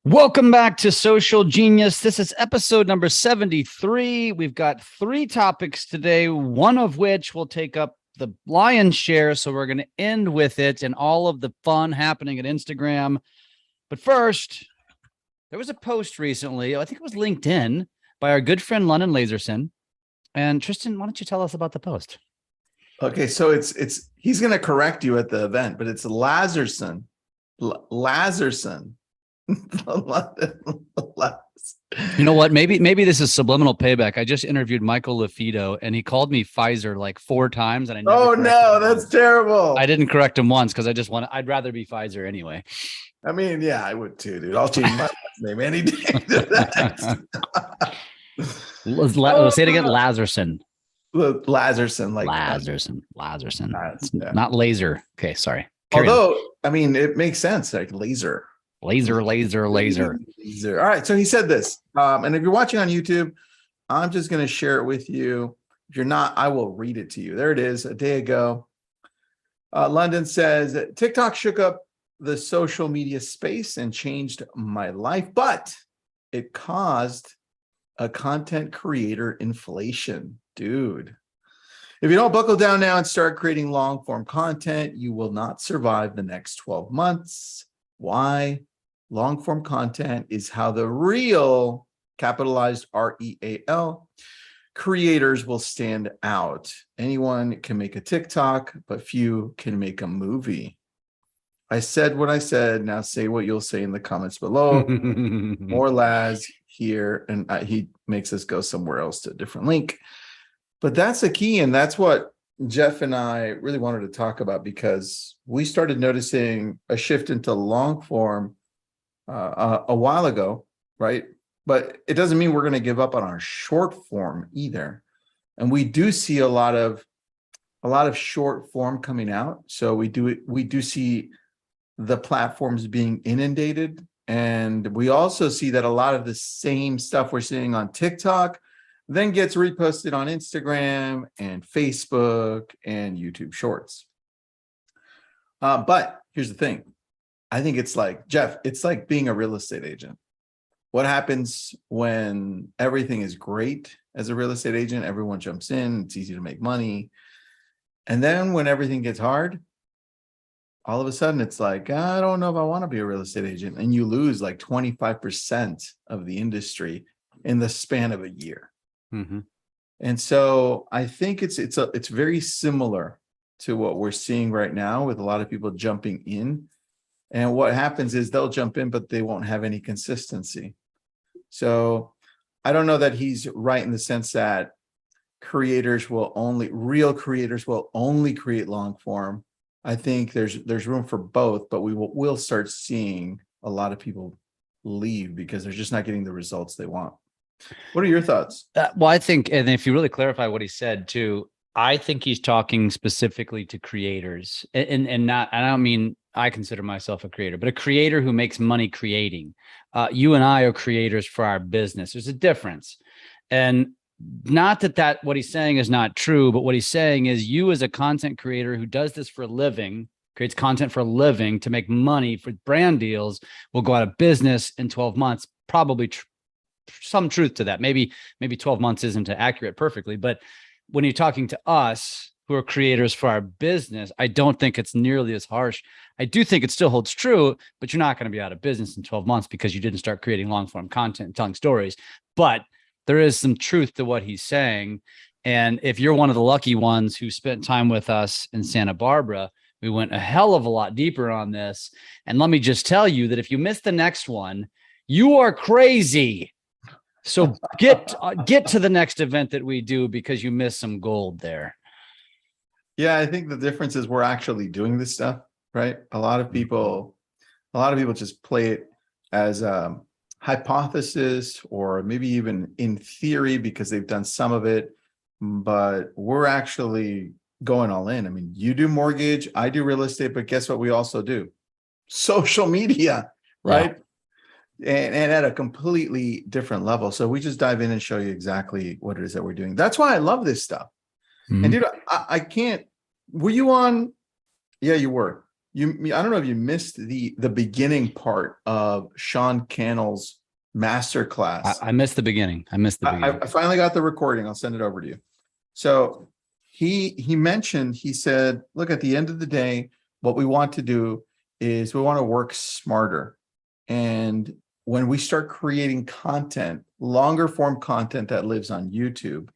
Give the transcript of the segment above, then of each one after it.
Welcome back to Social Genius. This is episode number 73. We've got three topics today, one of which will take up the lion's share. So we're going to end with it and all of the fun happening at Instagram. But first, there was a post recently, I think it was LinkedIn, by our good friend London Laserson. And Tristan, why don't you tell us about the post? Okay, so it's he's going to correct you at the event, but it's Lazarson. Lazarson. You know what? Maybe this is subliminal payback. I just interviewed Michael LaFido and he called me Pfitzer like 4 times. And I never Oh no, that's terrible. I didn't correct him once because I'd rather be Pfitzer anyway. I mean, yeah, I would too, dude. I'll change my last name any day to that. Say it again, Lazarson. Lazarson, like Lazarson. Yeah. Not laser. Okay, sorry. Although, I mean, it makes sense, like laser. Laser. All right, so he said this, and if you're watching on YouTube, I'm just going to share it with you. If you're not, I will read it to you. There it is, a day ago. London says, TikTok shook up the social media space and changed my life, but it caused a content creator inflation. Dude, if you don't buckle down now and start creating long form content, you will not survive the next 12 months. Why? Long form content is how the real, capitalized REAL, creators will stand out. Anyone can make a TikTok, but few can make a movie. I said what I said. Now say what you'll say in the comments below. More Laz here. And he makes us go somewhere else to a different link. But that's the key. And that's what Jeff and I really wanted to talk about, because we started noticing a shift into long form a while ago, right? But it doesn't mean we're going to give up on our short form either. And we do see a lot of short form coming out. So we do see the platforms being inundated. And we also see that a lot of the same stuff we're seeing on TikTok then gets reposted on Instagram and Facebook and YouTube Shorts. But here's the thing. I think it's like, Jeff, it's like being a real estate agent. What happens when everything is great as a real estate agent? Everyone jumps in, it's easy to make money. And then when everything gets hard, all of a sudden it's like, I don't know if I want to be a real estate agent. And you lose like 25% of the industry in the span of a year. Mm-hmm. And so I think it's very similar to what we're seeing right now with a lot of people jumping in. And what happens is they'll jump in, but they won't have any consistency. So I don't know that he's right in the sense that real creators will only create long form. I think there's room for both, but we'll start seeing a lot of people leave because they're just not getting the results they want. What are your thoughts? Well, I think, and if you really clarify what he said too, I think he's talking specifically to creators and not, I don't mean I consider myself a creator, but a creator who makes money creating. You and I are creators for our business. There's a difference. And not that what he's saying is not true, but what he's saying is you as a content creator who does this for a living, creates content for a living to make money for brand deals, will go out of business in 12 months, probably some truth to that. Maybe 12 months isn't accurate perfectly, but when you're talking to us who are creators for our business, I don't think it's nearly as harsh. I do think it still holds true, but you're not going to be out of business in 12 months because you didn't start creating long form content and telling stories. But there is some truth to what he's saying. And if you're one of the lucky ones who spent time with us in Santa Barbara, we went a hell of a lot deeper on this. And let me just tell you that if you miss the next one, you are crazy. So get to the next event that we do because you missed some gold there. Yeah, I think the difference is we're actually doing this stuff, right? A lot of people just play it as a hypothesis or maybe even in theory because they've done some of it, but we're actually going all in. I mean, you do mortgage, I do real estate, but guess what we also do? Social media, right? Yeah. And at a completely different level. So we just dive in and show you exactly what it is that we're doing. That's why I love this stuff. Mm-hmm. And dude, I can't, were you on? Yeah, you were. I don't know if you missed the beginning part of Sean Cannell's masterclass. I missed the beginning. I finally got the recording. I'll send it over to you. So he mentioned, he said, look, at the end of the day, what we want to do is we want to work smarter. And when we start creating content, longer form content that lives on YouTube,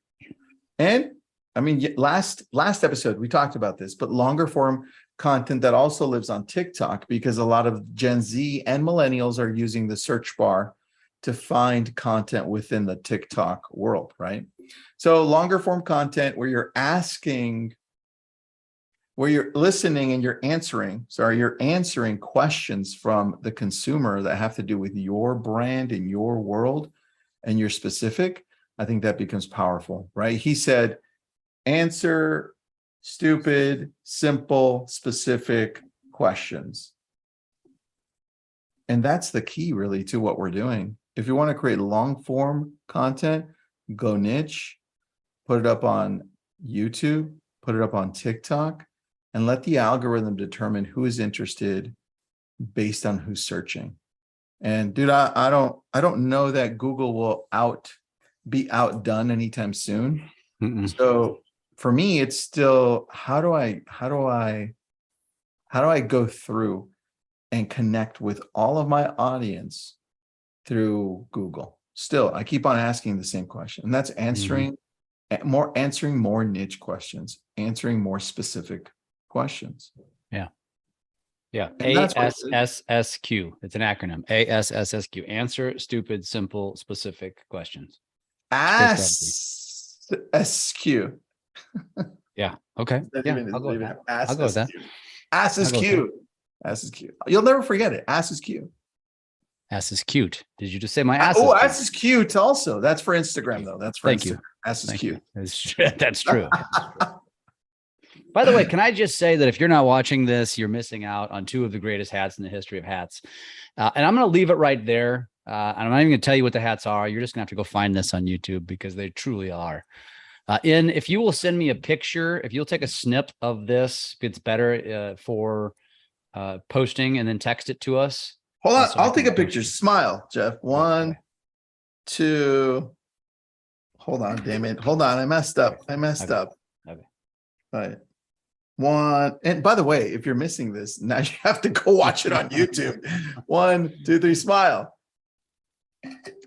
and I mean, last episode, we talked about this, but longer form content that also lives on TikTok, because a lot of Gen Z and millennials are using the search bar to find content within the TikTok world, right? So longer form content where you're asking, where you're listening and you're answering questions from the consumer that have to do with your brand and your world and your specific. I think that becomes powerful, right? He said, answer stupid, simple, specific questions. And that's the key really to what we're doing. If you want to create long form content, go niche, put it up on YouTube, put it up on TikTok, and let the algorithm determine who is interested based on who's searching. And dude, I don't know that Google will be outdone anytime soon. Mm-mm. So for me, it's still, how do I go through and connect with all of my audience through Google? Still, I keep on asking the same question, and that's answering more niche questions, answering more specific questions. Yeah. And that's what ASSSQ. It's an acronym. ASSSQ. Answer stupid, simple, specific questions. ASSQ. Yeah. Okay. Yeah. I'll go with that. I'll go with that. Ass is cute. Ass is cute. You'll never forget it. Ass is cute. Ass is cute. Did you just say my ass? Oh, ass is cute also. That's for Instagram though. That's for Thank Instagram. you. Ass is cute. That's true. By the way, can I just say that if you're not watching this, you're missing out on two of the greatest hats in the history of hats. And I'm going to leave it right there. And I'm not even going to tell you what the hats are. You're just going to have to go find this on YouTube because they truly are. If you will send me a picture, if you'll take a snip of this, it's better for posting and then text it to us. Hold on. I'll take a picture. Smile, Jeff. One, two. Hold on, damn it. Hold on. I messed up. Okay. All right. One. And by the way, if you're missing this, now you have to go watch it on YouTube. 1, 2, 3, smile.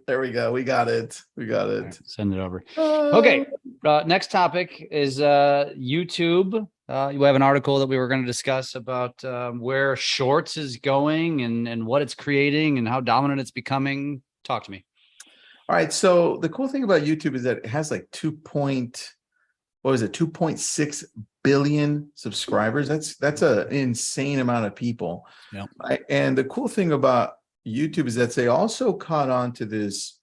There we go. We got it. Right, send it over. Okay. Next topic is YouTube. You have an article that we were going to discuss about where Shorts is going and what it's creating and how dominant it's becoming. Talk to me. All right. So the cool thing about YouTube is that it has like 2.6 billion subscribers. That's an insane amount of people. Yeah. Right? And the cool thing about YouTube is that they also caught on to this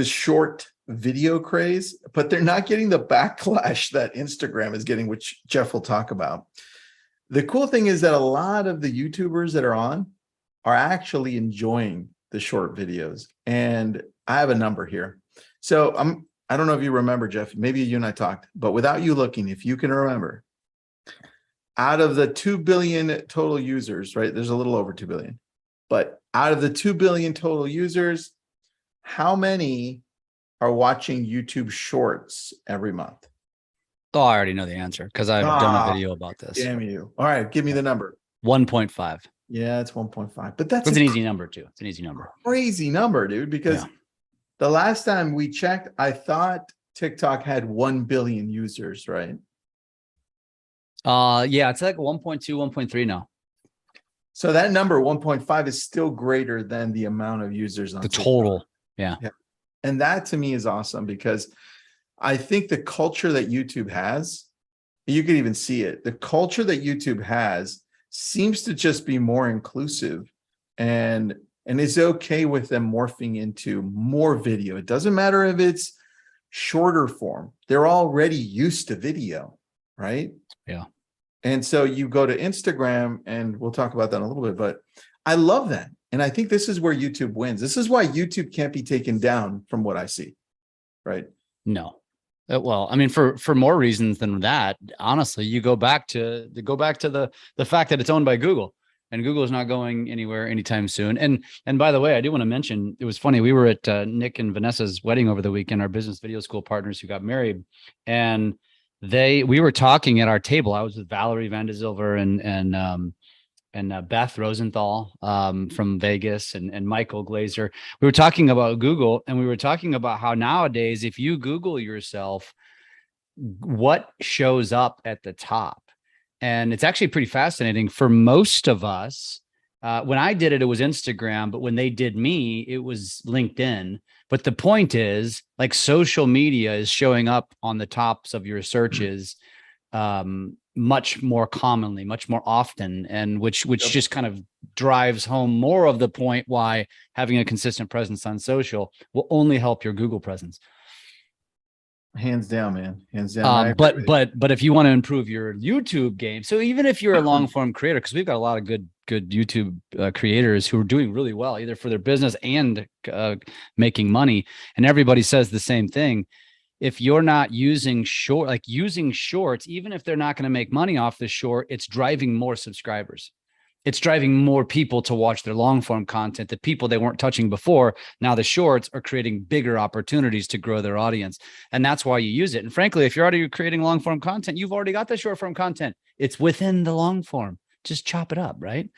short video craze, but they're not getting the backlash that Instagram is getting, which Jeff will talk about. The cool thing is that a lot of the YouTubers that are on are actually enjoying the short videos. And I have a number here. So I don't know if you remember, Jeff, maybe you and I talked, but without you looking, if you can remember, out of the 2 billion total users, right? There's a little over 2 billion, but out of the 2 billion total users, how many are watching YouTube Shorts every month? Oh, I already know the answer because I've done a video about this. Damn you. All right, give me the number. 1.5. Yeah, it's 1.5, but that's an easy number too. It's an easy number. Crazy number, dude, because the last time we checked, I thought TikTok had 1 billion users, right? Yeah, it's like 1.2, 1.3 now. So that number 1.5 is still greater than the amount of users on the TikTok. Total. Yeah. And that to me is awesome because I think the culture that YouTube has, you can even see it. The culture that YouTube has seems to just be more inclusive and it's okay with them morphing into more video. It doesn't matter if it's shorter form. They're already used to video, right? Yeah. And so you go to Instagram, and we'll talk about that in a little bit, but I love that. And I think this is where YouTube wins. This is why YouTube can't be taken down from what I see, right? No. Well, I mean, for more reasons than that, honestly, you go back to the fact that it's owned by Google, and Google is not going anywhere anytime soon. And by the way, I do want to mention, it was funny. We were at Nick and Vanessa's wedding over the weekend, our business video school partners who got married, and we were talking at our table. I was with Valerie Van de Zilver and Beth Rosenthal from Vegas and Michael Glazer. We were talking about Google, and we were talking about how nowadays, if you Google yourself, what shows up at the top. And it's actually pretty fascinating for most of us. When I did it, it was Instagram, but when they did me, it was LinkedIn. But the point is, like, social media is showing up on the tops of your searches much more commonly, much more often, and which just kind of drives home more of the point why having a consistent presence on social will only help your Google presence. Hands down, man. Hands down. But if you want to improve your YouTube game, so even if you're a long form creator, because we've got a lot of good YouTube creators who are doing really well, either for their business and making money, and everybody says the same thing. If you're not using shorts, even if they're not going to make money off the short, it's driving more subscribers. It's driving more people to watch their long form content. The people they weren't touching before, now the shorts are creating bigger opportunities to grow their audience. And that's why you use it. And frankly, if you're already creating long form content, you've already got the short form content. It's within the long form. Just chop it up, right?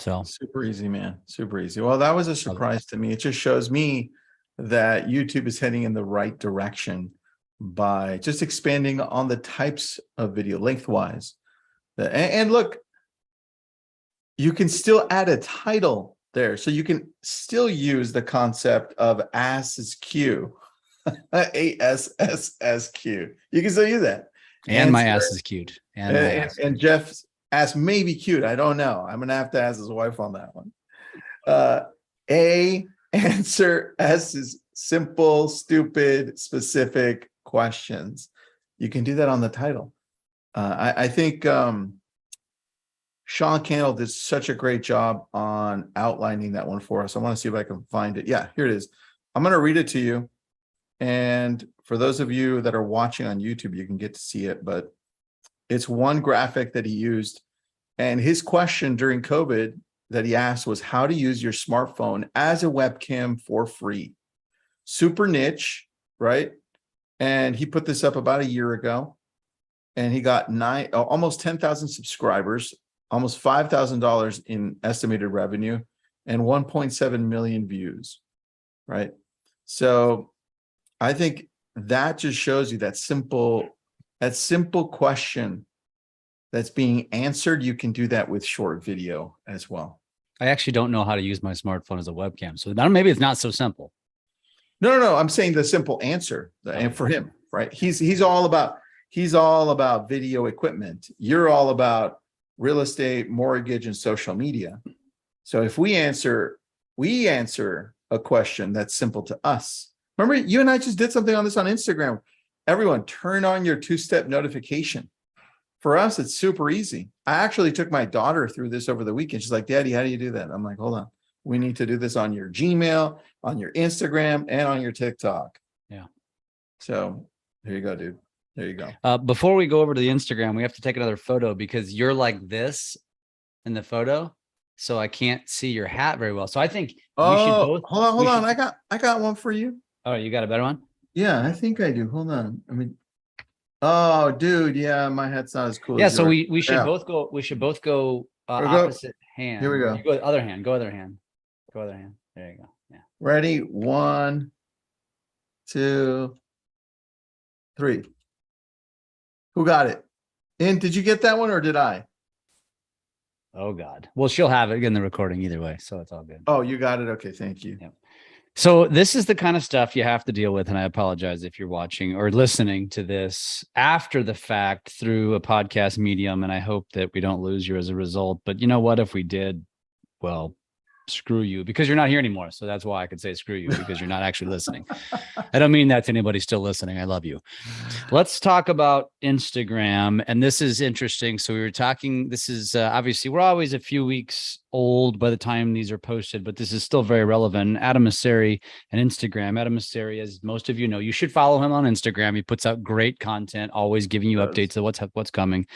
So super easy, man. Super easy. Well, that was a surprise to me. It just shows me that YouTube is heading in the right direction by just expanding on the types of video lengthwise. And look, you can still add a title there. So you can still use the concept of ass is Q, ASSSQ. You can still use that. And my ass is cute. And Jeff's ass may be cute. I don't know. I'm going to have to ask his wife on that one. Answer S is simple, stupid, specific questions. You can do that on the title. I think Sean Cannell did such a great job on outlining that one for us. I want to see if I can find it. Yeah, here it is. I'm going to read it to you. And for those of you that are watching on YouTube, you can get to see it, but it's one graphic that he used. And his question during COVID that he asked was how to use your smartphone as a webcam for free. Super niche, right? And he put this up about a year ago, and he got almost 10,000 subscribers, almost $5,000 in estimated revenue, and 1.7 million views, right? So I think that just shows you that simple question that's being answered. You can do that with short video as well. I actually don't know how to use my smartphone as a webcam, so maybe it's not so simple. No. I'm saying the simple answer, and for him, right? He's all about video equipment. You're all about real estate, mortgage, and social media. So if we answer a question that's simple to us. Remember, you and I just did something on this on Instagram. Everyone, turn on your two-step notification. For us, it's super easy. I actually took my daughter through this over the weekend. She's like, Daddy, how do you do that? I'm like, hold on. We need to do this on your Gmail, on your Instagram, and on your TikTok. Yeah. So there you go, dude. There you go. Before we go over to the Instagram, we have to take another photo because you're like this in the photo. So I can't see your hat very well. So I think we should both. Hold on. I got one for you. Oh, you got a better one? Yeah, I think I do. Hold on. I mean, oh, dude, yeah, my hat's not as cool. Yeah, as so yours. we should both go. We should both go opposite hand. Here we go. You go other hand. Go other hand. Go other hand. There you go. Yeah. Ready? 1, 2, 3. Who got it? And did you get that one or did I? Oh God. Well, she'll have it in the recording either way, so it's all good. Oh, you got it. Okay, thank you. Yeah. So this is the kind of stuff you have to deal with, and I apologize if you're watching or listening to this after the fact through a podcast medium, and I hope that we don't lose you as a result. But you know what? If we did, well, screw you, because you're not here anymore. So that's why I could say screw you, because you're not actually listening. I don't mean that to anybody still listening. I love you. Let's talk about Instagram. And this is interesting. So we were talking, this is obviously, we're always a few weeks old by the time these are posted, but this is still very relevant. Adam Mosseri and Instagram. Adam Mosseri, as most of you know, you should follow him on Instagram. He puts out great content, always giving you updates of what's coming.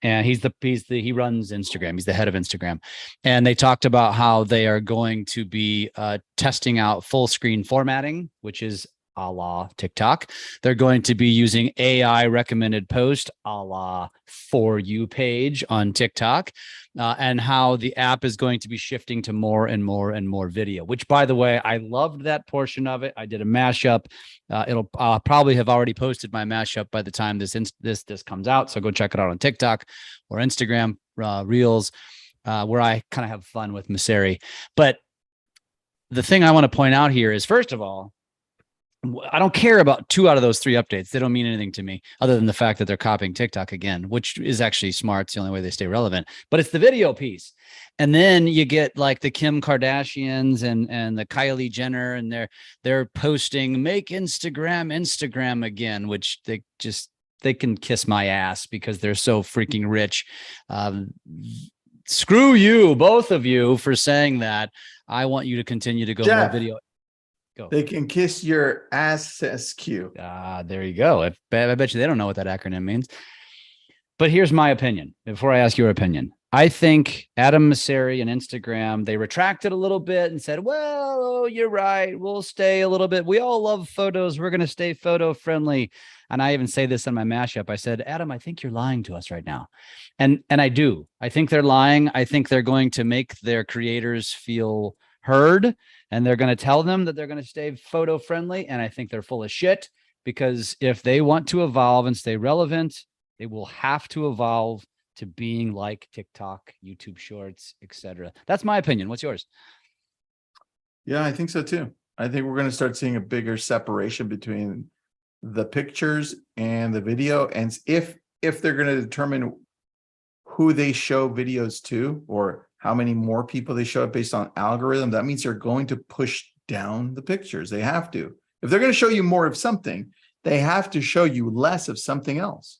And he runs Instagram. He's the head of Instagram. And they talked about how they are going to be testing out full screen formatting, which is a la TikTok. They're going to be using AI recommended post, a la For You page on TikTok, and how the app is going to be shifting to more and more and more video, which, by the way, I loved that portion of it. I did a mashup. It'll probably have already posted my mashup by the time this comes out. So go check it out on TikTok or Instagram Reels, where I kind of have fun with Mosseri. But the thing I want to point out here is, first of all, I don't care about 2 out of those 3 updates. They don't mean anything to me other than the fact that they're copying TikTok again, which is actually smart. It's the only way they stay relevant, but it's the video piece. And then you get like the Kim Kardashians and the Kylie Jenner, and they're posting, make Instagram again, which they can kiss my ass because they're so freaking rich. Screw you, both of you, for saying that. I want you to continue to go more video. Go. They can kiss your ass. There you go. I bet you they don't know what that acronym means. But here's my opinion. Before I ask your opinion, I think Adam Mosseri and Instagram, they retracted a little bit and said, well, you're right. We'll stay a little bit. We all love photos. We're going to stay photo friendly. And I even say this in my mashup. I said, Adam, I think you're lying to us right now. And I do. I think they're lying. I think they're going to make their creators feel heard, and they're going to tell them that they're going to stay photo friendly. And I think they're full of shit, because if they want to evolve and stay relevant, they will have to evolve to being like TikTok, YouTube Shorts, etc. That's my opinion. What's yours? Yeah, I think so too. I think we're going to start seeing a bigger separation between the pictures and the video. And if they're going to determine who they show videos to, or how many more people they show it based on algorithm, that means they're going to push down the pictures. They have to. If they're going to show you more of something, they have to show you less of something else.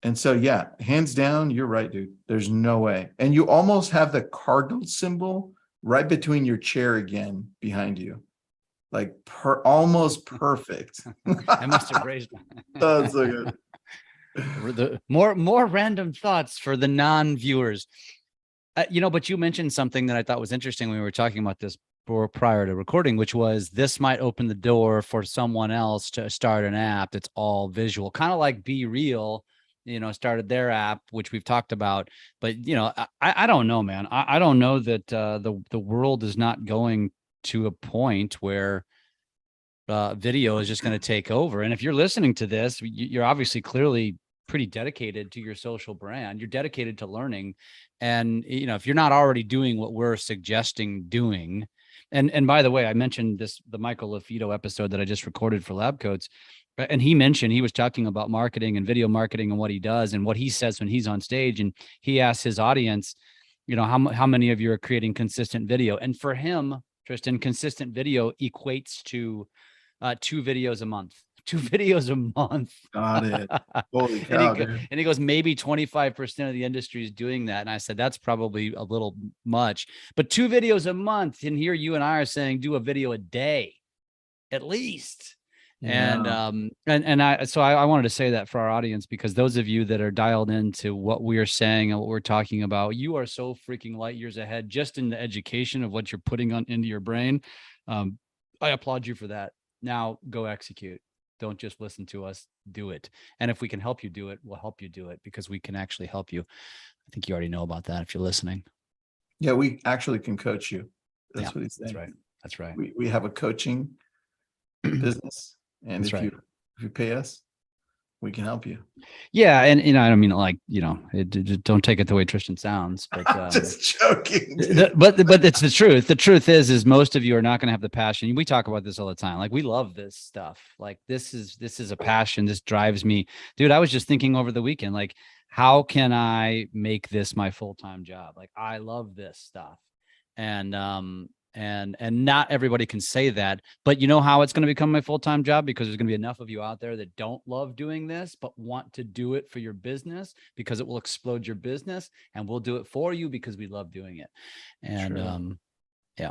And so, yeah, hands down, you're right, dude. There's no way. And you almost have the cardinal symbol right between your chair again behind you. Like almost perfect. I must have raised That's so good. The more random thoughts for the non-viewers. But you mentioned something that I thought was interesting when we were talking about this prior to recording, which was this might open the door for someone else to start an app that's all visual, kind of like Be Real, started their app, which we've talked about. But, I don't know, man. I don't know that the world is not going to a point where video is just going to take over. And if you're listening to this, you're obviously clearly pretty dedicated to your social brand. You're dedicated to learning. And, if you're not already doing what we're suggesting doing, and by the way, I mentioned the Michael LaFido episode that I just recorded for Lab Coats. And he was talking about marketing and video marketing and what he does and what he says when he's on stage. And he asked his audience, how many of you are creating consistent video? And for him, Tristan, consistent video equates to 2 videos a month. 2 videos a month. Got it. Holy cow, and he goes, maybe 25% of the industry is doing that. And I said, that's probably a little much, but 2 videos a month. And here you and I are saying, do a video a day, at least. Yeah. So I wanted to say that for our audience, because those of you that are dialed into what we are saying and what we're talking about, you are so freaking light years ahead just in the education of what you're putting into your brain. I applaud you for that. Now go execute. Don't just listen to us, do it. And if we can help you do it, we'll help you do it, because we can actually help you. I think you already know about that if you're listening. Yeah, we actually can coach you. That's what he's saying. That's right. We have a coaching business. And if you pay us, we can help you. Yeah. And, I don't mean don't take it the way Tristan sounds, but I'm just joking. But it's the truth. The truth is most of you are not going to have the passion. We talk about this all the time. Like, we love this stuff. Like, this is a passion. This drives me, dude. I was just thinking over the weekend, like, how can I make this my full-time job? Like, I love this stuff. and not everybody can say that, but you know how it's going to become my full-time job, because there's going to be enough of you out there that don't love doing this but want to do it for your business, because it will explode your business, and we'll do it for you because we love doing it. And yeah,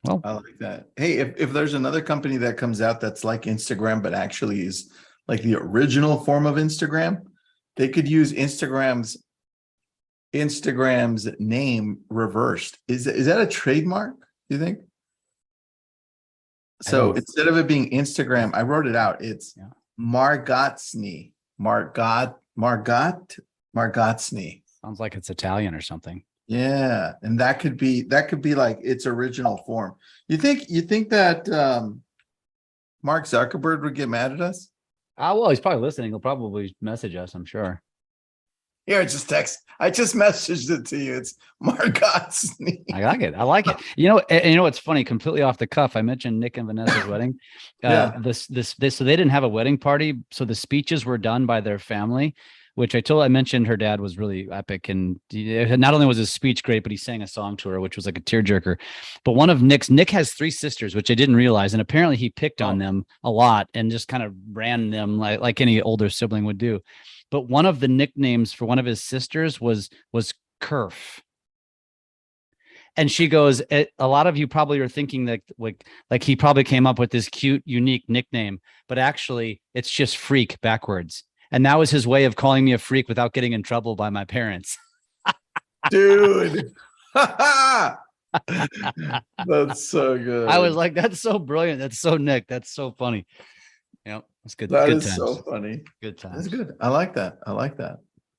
well, I like that. Hey, if there's another company that comes out that's like Instagram but actually is like the original form of Instagram, they could use Instagram's name reversed. Is that a trademark, do you think? So instead of it being Instagram, I wrote it out. It's Margotsny. Margotsny. Sounds like it's Italian or something. Yeah, and that could be like its original form. You think that Mark Zuckerberg would get mad at us? Well, he's probably listening. He'll probably message us, I'm sure. Here, I just messaged it to you. It's Margotsny. I like it. I like it. You know, what's funny? Completely off the cuff, I mentioned Nick and Vanessa's wedding. So they didn't have a wedding party, so the speeches were done by their family, which I mentioned her dad was really epic, and not only was his speech great, but he sang a song to her, which was like a tearjerker. But one of Nick has 3 sisters, which I didn't realize, and apparently he picked on them a lot and just kind of ran them like any older sibling would do. But one of the nicknames for one of his sisters was Kerf. And she goes, a lot of you probably are thinking that like he probably came up with this cute, unique nickname, but actually it's just freak backwards. And that was his way of calling me a freak without getting in trouble by my parents. Dude. That's so good. I was like, that's so brilliant. That's so Nick. That's so funny. Yep. That's good. That good is times. so funny. Good times. That's good. I like that.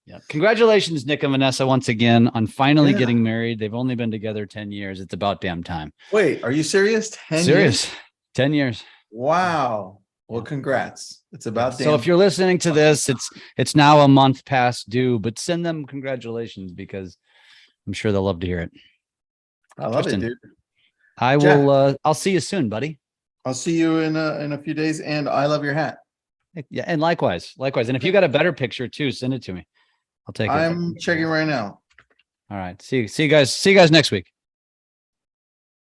Yeah. Congratulations, Nick and Vanessa, once again on finally getting married. They've only been together 10 years. It's about damn time. Wait, are you serious? 10 Serious. years? 10 years. Wow. Well, congrats. It's about damn. So if you're listening to this, it's now a month past due, but send them congratulations, because I'm sure they'll love to hear it. I love Tristan, it, dude. I will. I'll see you soon, buddy. I'll see you in a few days, and I love your hat. Yeah, and likewise. And if you got a better picture too, send it to me. I'll take it. I'm checking right now. All right. See you guys next week.